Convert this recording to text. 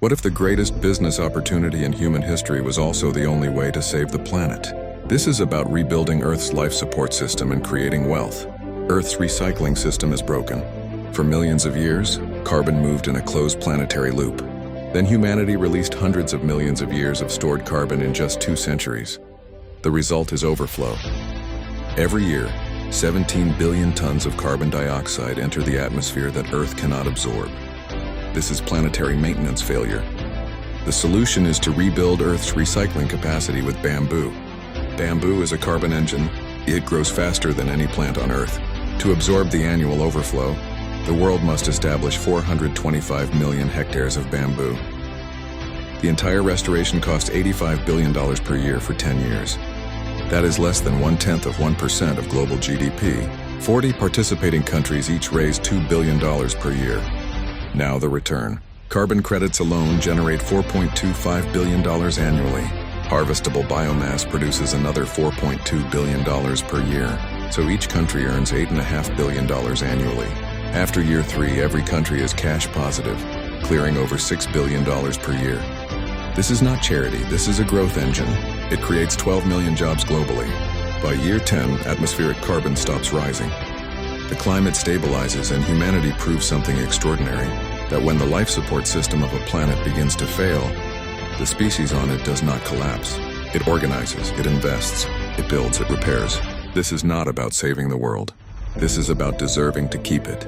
What if the greatest business opportunity in human history was also the only way to save the planet? This is about rebuilding Earth's life support system and creating wealth. Earth's recycling system is broken. For millions of years, carbon moved in a closed planetary loop. Then humanity released hundreds of millions of years of stored carbon in just 2 centuries. The result is overflow. Every year, 17 billion tons of carbon dioxide enter the atmosphere that Earth cannot absorb. This is planetary maintenance failure. The solution is to rebuild Earth's recycling capacity with bamboo. Bamboo is a carbon engine. It grows faster than any plant on Earth. To absorb the annual overflow, the world must establish 425 million hectares of bamboo. The entire restoration costs $85 billion per year for 10 years. That is less than 0.1% of global GDP. 40 participating countries each raise $2 billion per year. Now the return. Carbon credits alone generate $4.25 billion annually. Harvestable biomass produces another $4.2 billion per year, so each country earns $8.5 billion annually. After year 3, every country is cash positive, clearing over $6 billion per year. This is not charity, this is a growth engine. It creates 12 million jobs globally. By year 10, atmospheric carbon stops rising. The climate stabilizes and humanity proves something extraordinary, that when the life support system of a planet begins to fail, the species on it does not collapse. It organizes, it invests, it builds, it repairs. This is not about saving the world. This is about deserving to keep it.